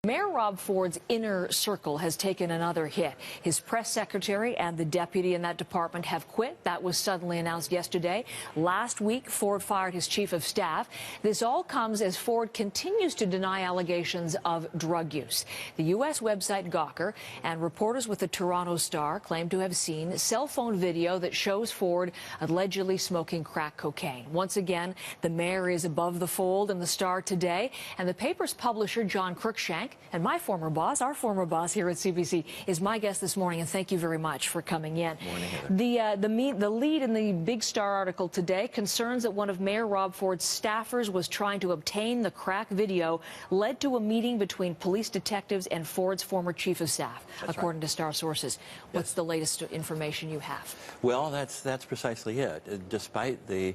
Mayor Rob Ford's inner circle has taken another hit. His press secretary and the deputy in that department have quit. That was suddenly announced yesterday. Last week, Ford fired his chief of staff. This all comes as Ford continues to deny allegations of drug use. The U.S. website Gawker and reporters with the Toronto Star claim to have seen cell phone video that shows Ford allegedly smoking crack cocaine. Once again, the mayor is above the fold in the Star today, and the paper's publisher, John Cruikshank, and my former boss, our former boss here at CBC, is my guest this morning, and thank you very much for coming in. Morning, the lead in the Big Star article today concerns that one of Mayor Rob Ford's staffers was trying to obtain the crack video led to a meeting between police detectives and Ford's former chief of staff, according to Star sources. What's the latest information you have? Well, that's precisely it. Despite the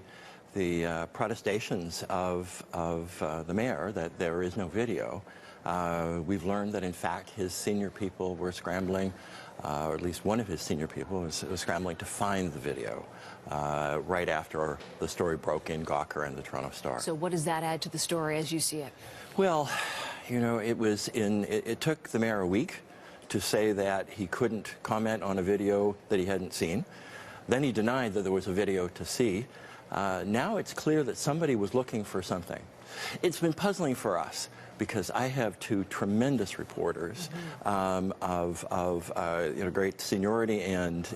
protestations of the mayor that there is no video, we've learned that, in fact, his senior people were scrambling, or at least one of his senior people was scrambling to find the video right after the story broke in Gawker and the Toronto Star. So what does that add to the story as you see it? Well, you know, it took the mayor a week to say that he couldn't comment on a video that he hadn't seen. Then he denied that there was a video to see. Now it's clear that somebody was looking for something. It's been puzzling for us because I have two tremendous reporters of great seniority and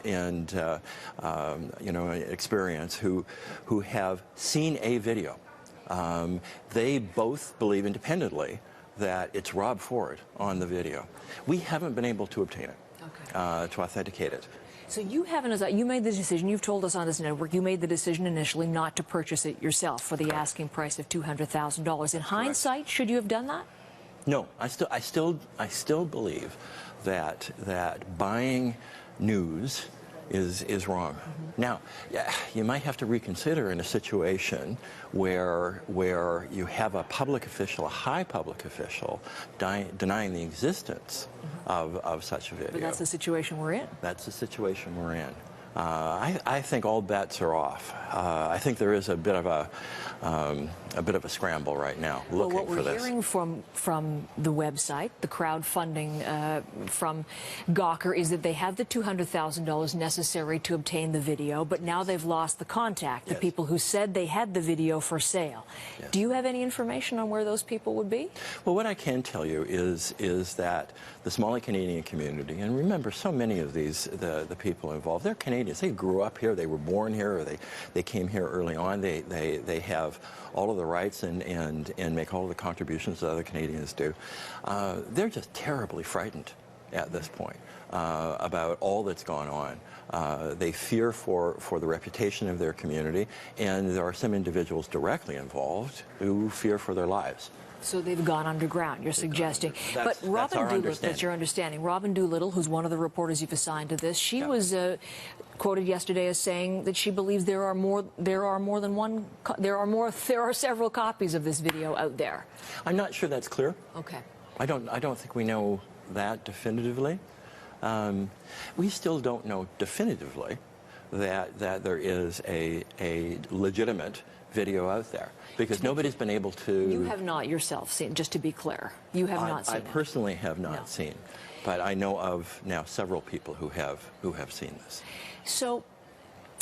experience who have seen a video. They both believe independently that it's Rob Ford on the video. We haven't been able to obtain it, to authenticate it. So you haven't, you made the decision, you've told us on this network, you made the decision initially not to purchase it yourself for the asking price of $200,000. In hindsight, should you have done that? No, I still believe that buying news is wrong. Now, you might have to reconsider in a situation where you have a public official, a high public official, denying the existence of such a video. But that's the situation we're in. That's the situation we're in. I think all bets are off. I think there is a bit of a scramble right now looking for this. What we're hearing from the website, the crowdfunding from Gawker, is that they have the $200,000 necessary to obtain the video, but now they've lost the contact, the people who said they had the video for sale. Yes. Do you have any information on where those people would be? Well, what I can tell you is that the Somali Canadian community, and remember, so many of these the people involved, they're Canadians. They grew up here, they were born here, or they came here early on. They have all of the rights and make all of the contributions that other Canadians do. They're just terribly frightened at this point about all that's gone on. They fear for the reputation of their community, and there are some individuals directly involved who fear for their lives. So they've gone underground, you're suggesting. But Robin Doolittle, that's your understanding. Robin Doolittle, who's one of the reporters you've assigned to this, she was quoted yesterday as saying that she believes there are several copies of this video out there. I'm not sure that's clear. Okay. I don't think we know that definitively. We still don't know definitively that there is a legitimate video out there, because nobody's been able to... You have not yourself seen, just to be clear. You have not seen it. I personally have not seen, but I know of now several people who have seen this. So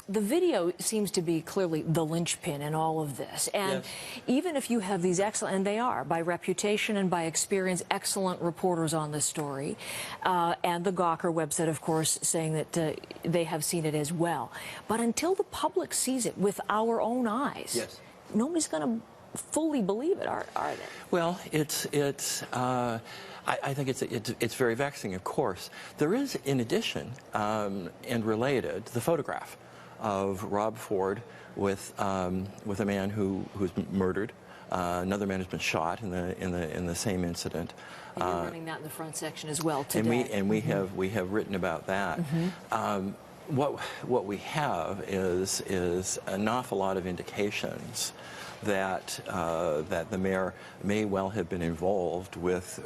the video seems to be clearly the linchpin in all of this. And even if you have these excellent, and they are, by reputation and by experience, excellent reporters on this story, and the Gawker website, of course, saying that they have seen it as well. But until the public sees it with our own eyes, nobody's going to fully believe it, are they? Well, I think it's very vexing, of course. There is, in addition, and related, the photograph of Rob Ford with a man who's murdered. Another man has been shot in the same incident. And you're running that in the front section as well today. And we have written about that. What we have is an awful lot of indications that the mayor may well have been involved with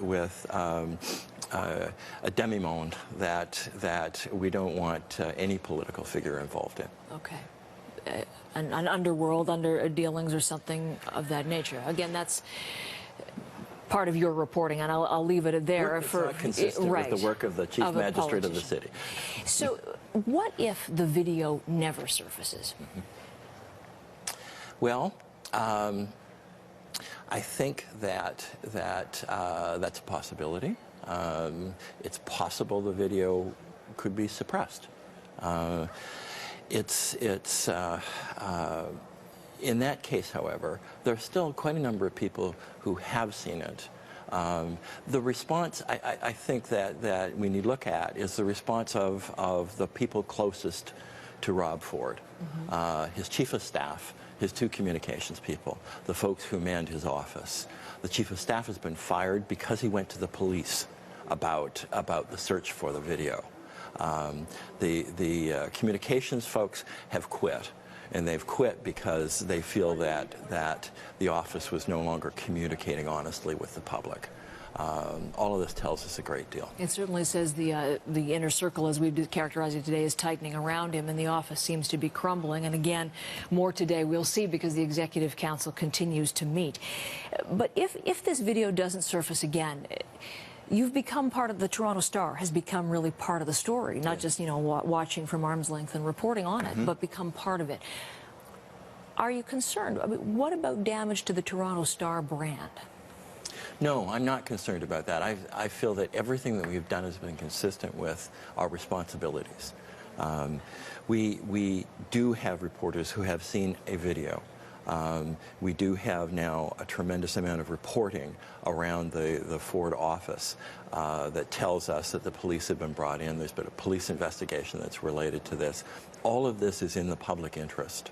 a demi-monde that we don't want any political figure involved in. Okay. An underworld, under dealings or something of that nature. Again, that's part of your reporting, and I'll leave it there. It's not consistent with the work of the chief magistrate of the city. So what if the video never surfaces? Well, I think that's a possibility. It's possible the video could be suppressed. In that case, however, there's still quite a number of people who have seen it. The response, I think that we need to look at is the response of the people closest to Rob Ford, his chief of staff, his two communications people, the folks who manned his office. The chief of staff has been fired because he went to the police about the search for the video. The communications folks have quit, and they've quit because they feel that the office was no longer communicating honestly with the public. All of this tells us a great deal. It certainly says the inner circle, as we've characterized it today, is tightening around him, and the office seems to be crumbling. And again, more today we'll see, because the Executive Council continues to meet. But if this video doesn't surface again, you've become part of the Toronto Star, has become really part of the story, not just, watching from arm's length and reporting on it, but become part of it. Are you concerned? I mean, what about damage to the Toronto Star brand? No, I'm not concerned about that. I feel that everything that we've done has been consistent with our responsibilities. We do have reporters who have seen a video. We do have now a tremendous amount of reporting around the Ford office that tells us that the police have been brought in. There's been a police investigation that's related to this. All of this is in the public interest.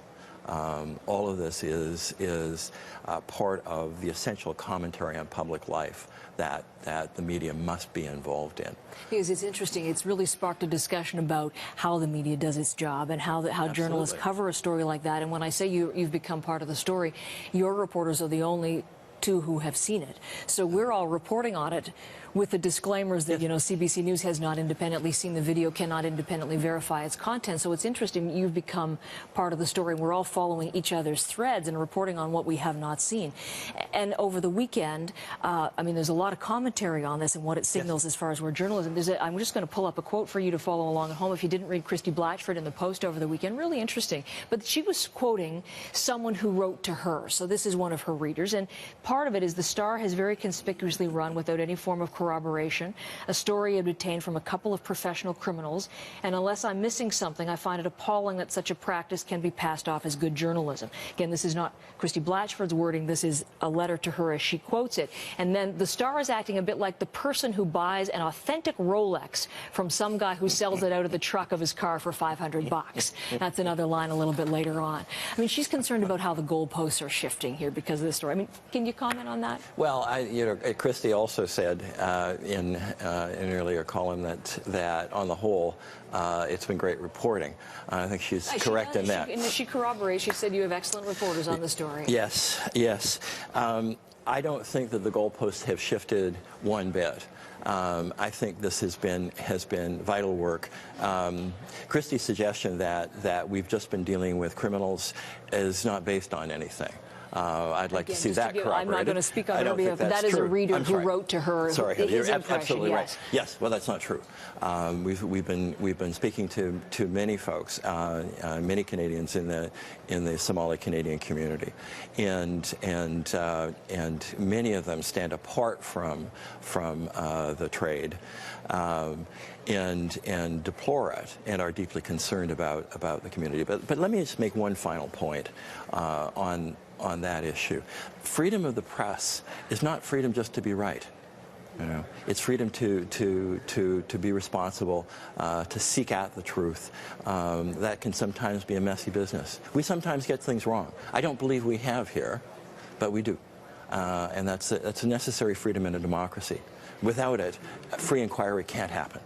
All of this is part of the essential commentary on public life that the media must be involved in. Because it's interesting, it's really sparked a discussion about how the media does its job and how journalists cover a story like that. And when I say you've become part of the story, your reporters are the only two who have seen it. So we're all reporting on it with the disclaimers that, CBC News has not independently seen the video, cannot independently verify its content. So it's interesting, you've become part of the story. We're all following each other's threads and reporting on what we have not seen. And over the weekend, there's a lot of commentary on this and what it signals as far as where journalism is. I'm just going to pull up a quote for you to follow along at home if you didn't read Christy Blatchford in the Post over the weekend. Really interesting. But she was quoting someone who wrote to her. So this is one of her readers. And part of it is the Star has very conspicuously run without any form of corroboration, a story obtained from a couple of professional criminals, and unless I'm missing something, I find it appalling that such a practice can be passed off as good journalism. Again, this is not Christy Blatchford's wording, this is a letter to her as she quotes it. And then the Star is acting a bit like the person who buys an authentic Rolex from some guy who sells it out of the truck of his car for $500. That's another line a little bit later on. I mean, she's concerned about how the goalposts are shifting here because of this story. I mean, can you comment on that? Well, Christy also said in an earlier column that on the whole, it's been great reporting. I think she's correct in that. She corroborates. She said you have excellent reporters on the story. Yes, yes. I don't think that the goalposts have shifted one bit. I think this has been vital work. Christy's suggestion that we've just been dealing with criminals is not based on anything. I'd like to see that corroborated. I'm not going to speak on her behalf, but that is a reader who wrote to her. Sorry, you're absolutely right. Yes, well, that's not true. We've been speaking to many folks, many Canadians in the Somali Canadian community, and many of them stand apart from the trade. And deplore it and are deeply concerned about the community. But let me just make one final point on that issue. Freedom of the press is not freedom just to be right. It's freedom to be responsible, to seek out the truth. That can sometimes be a messy business. We sometimes get things wrong. I don't believe we have here, but we do. And that's a necessary freedom in a democracy. Without it, free inquiry can't happen.